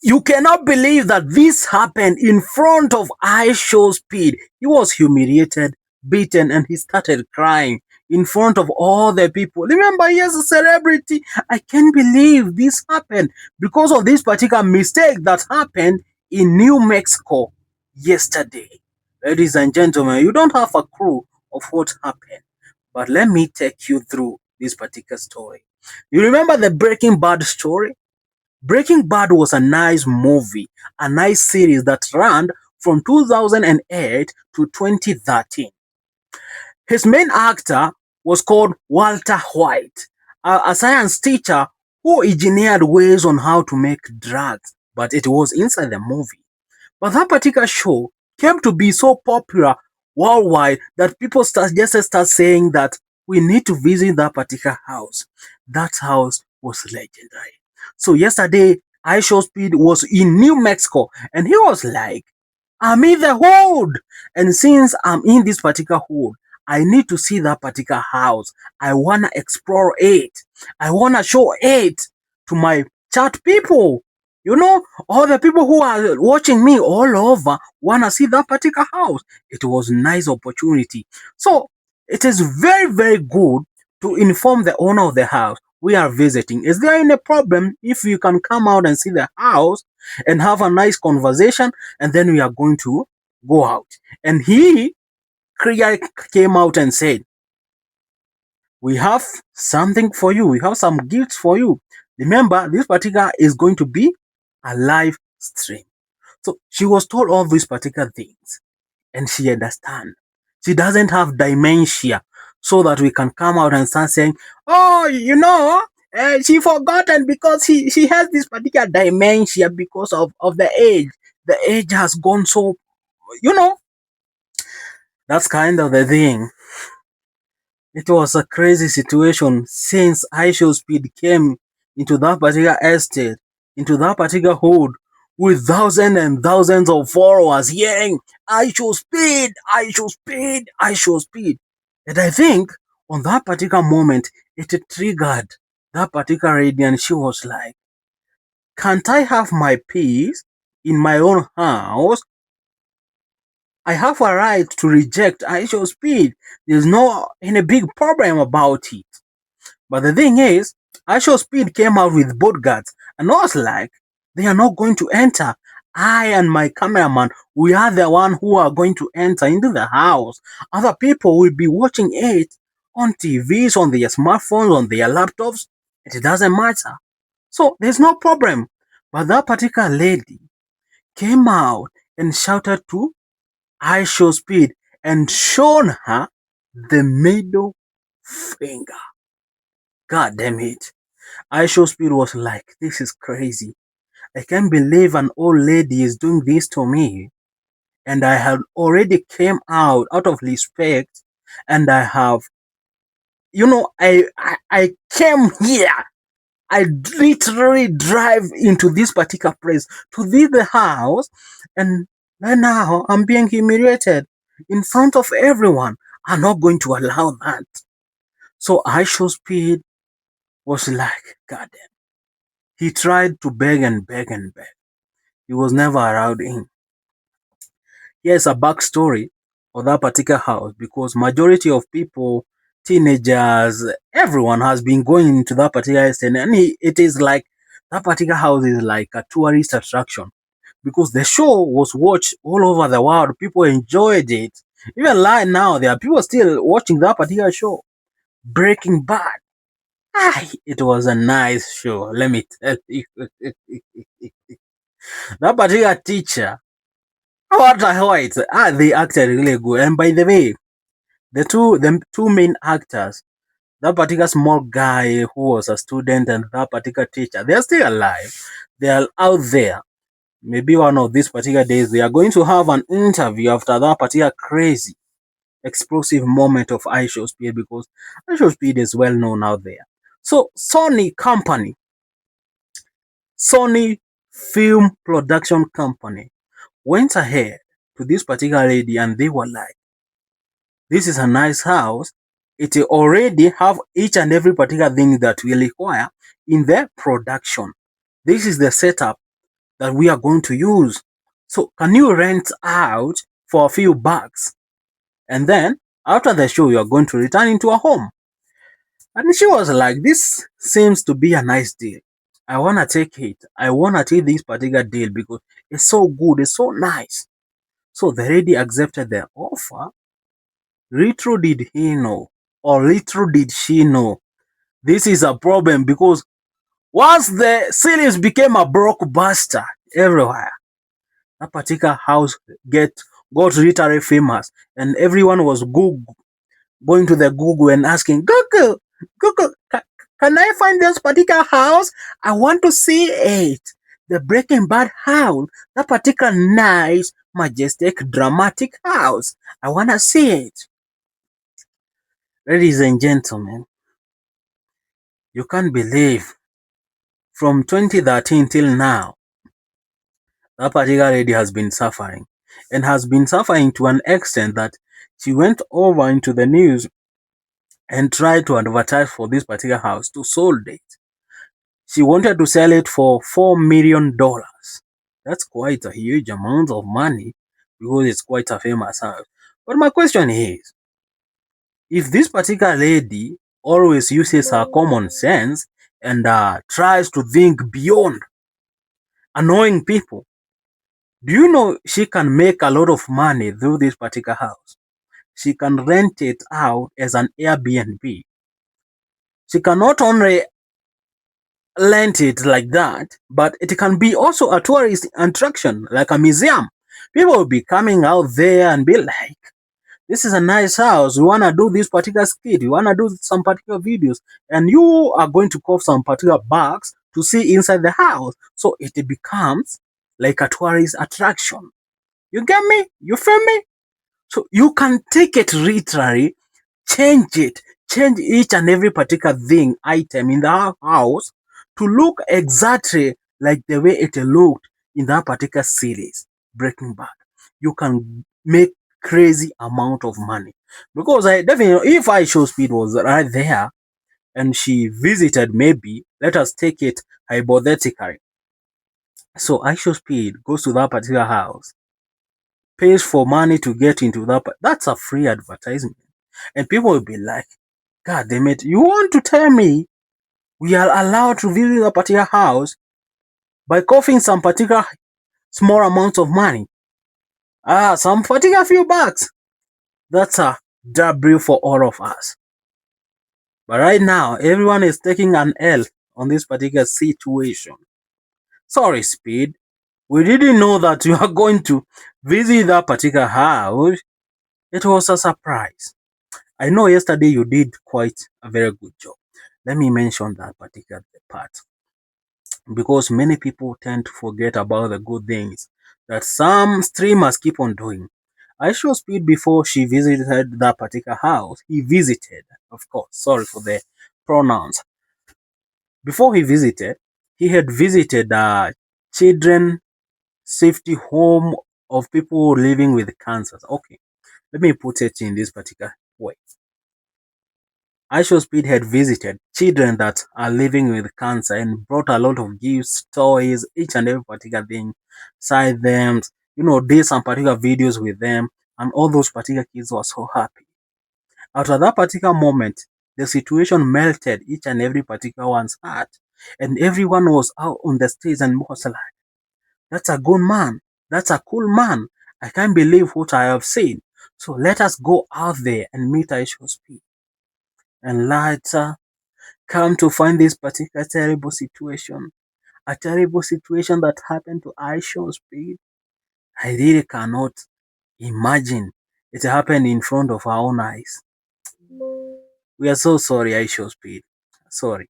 You cannot believe that this happened in front of IShowSpeed. He was humiliated, beaten, and he started crying in front of all the people. Remember, he is a celebrity. I can't believe this happened because of this particular mistake that happened in New Mexico yesterday. Ladies and gentlemen, you don't have a clue of what happened, but let me take you through this particular story. You remember the Breaking Bad story? Breaking Bad was a nice movie, a nice series that ran from 2008 to 2013. His main actor was called Walter White, a science teacher who engineered ways on how to make drugs, but it was inside the movie. But that particular show came to be so popular worldwide that people just start saying that we need to visit that particular house. That house was legendary. So yesterday, IShowSpeed was in New Mexico and he was like, I'm in the hood. And since I'm in this particular hood, I need to see that particular house. I want to explore it. I want to show it to my chat people. You know, all the people who are watching me all over want to see that particular house. It was a nice opportunity. So it is very, very good to inform the owner of the house we are visiting. Is there any problem if you can come out and see the house and have a nice conversation and then we are going to go out? And he came out and said, we have something for you. We have some gifts for you. Remember, this particular is going to be a live stream. So she was told all these particular things and she understand. She doesn't have dementia so that we can come out and start saying, oh, she forgotten because she has this particular dementia because of the age. The age has gone so, you know, that's kind of the thing. It was a crazy situation since IShowSpeed came into that particular estate, into that particular hood, with thousands and thousands of followers yelling, IShowSpeed, IShowSpeed, IShowSpeed. And I think on that particular moment, it triggered that particular lady and she was like, can't I have my peace in my own house? I have a right to reject IShowSpeed. There's no any big problem about it. But the thing is, IShowSpeed came out with bodyguards, and I was like, they are not going to enter. I and my cameraman, we are the one who are going to enter into the house. Other people will be watching it on TVs, on their smartphones, on their laptops. It doesn't matter. So there's no problem. But that particular lady came out and shouted to IShowSpeed and shown her the middle finger. God damn it. IShowSpeed was like, this is crazy. I can't believe an old lady is doing this to me. And I had already came out of respect and I have, I came here. I literally drive into this particular place to leave the house and right now I'm being humiliated in front of everyone. I'm not going to allow that. So IShowSpeed was like, God damn. He tried to beg and beg and beg. He was never allowed in. Here's a backstory of that particular house because majority of people, teenagers, everyone has been going into that particular estate and it is like that particular house is like a tourist attraction because the show was watched all over the world. People enjoyed it. Even right now, there are people still watching that particular show. Breaking Bad. It was a nice show, let me tell you. That particular teacher, Walter White, they acted really good. And by the way, the two main actors, that particular small guy who was a student and that particular teacher, they are still alive. They are out there. Maybe one of these particular days, they are going to have an interview after that particular crazy, explosive moment of IShowSpeed because IShowSpeed is well known out there. So Sony Film Production Company went ahead to this particular lady and they were like, this is a nice house. It already have each and every particular thing that we require in the production. This is the setup. that we are going to use. So can you rent out for a few bucks? And then after the show, you are going to return into a home. And she was like, this seems to be a nice deal. I want to take it. I want to take this particular deal because it's so good. It's so nice. So the lady accepted the offer. Little did he know, or little did she know, this is a problem because once the series became a blockbuster everywhere, that particular house got literally famous, and everyone was going to the Google and asking, Google, can I find this particular house? I want to see it. The Breaking Bad house, that particular nice, majestic, dramatic house. I want to see it. Ladies and gentlemen, you can't believe from 2013 till now, that particular lady has been suffering, and has been suffering to an extent that she went over into the news and tried to advertise for this particular house to sold it. She wanted to sell it for $4 million. That's quite a huge amount of money because it's quite a famous house. But my question is, if this particular lady always uses her common sense and tries to think beyond annoying people, do you know she can make a lot of money through this particular house? She can rent it out as an Airbnb. She can not only rent it like that, but it can be also a tourist attraction, like a museum. People will be coming out there and be like, this is a nice house. We want to do this particular skit. We want to do some particular videos. And you are going to cost some particular bucks to see inside the house. So it becomes like a tourist attraction. You get me? You feel me? So you can take it literally, change it, change each and every particular thing, item in the house to look exactly like the way it looked in that particular series, Breaking Bad. You can make crazy amount of money. Because I definitely, if IShowSpeed was right there and she visited, maybe, let us take it hypothetically. So IShowSpeed goes to that particular house, pays for money to get into that. That's a free advertisement. And people will be like, God damn it, you want to tell me we are allowed to visit a particular house by coughing some particular small amount of money? Some particular few bucks. That's a W for all of us. But right now, everyone is taking an L on this particular situation. Sorry, Speed. We didn't know that you are going to visit that particular house. It was a surprise. I know yesterday you did quite a very good job. Let me mention that particular part because many people tend to forget about the good things that some streamers keep on doing. IShowSpeed, before she visited that particular house, he visited, of course, sorry for the pronouns. Before he visited, he had visited a children safety home of people living with cancers. Okay, let me put it in this particular way. IShowSpeed had visited children that are living with cancer and brought a lot of gifts, toys, each and every particular thing, side them, did some particular videos with them, and all those particular kids were so happy. After that particular moment, the situation melted each and every particular one's heart, and everyone was out on the stage and was like, that's a good man, that's a cool man. I can't believe what I have seen. So let us go out there and meet IShowSpeed. And later, come to find this particular terrible situation, a terrible situation that happened to IShowSpeed. I really cannot imagine it happened in front of our own eyes. We are so sorry, IShowSpeed. Sorry.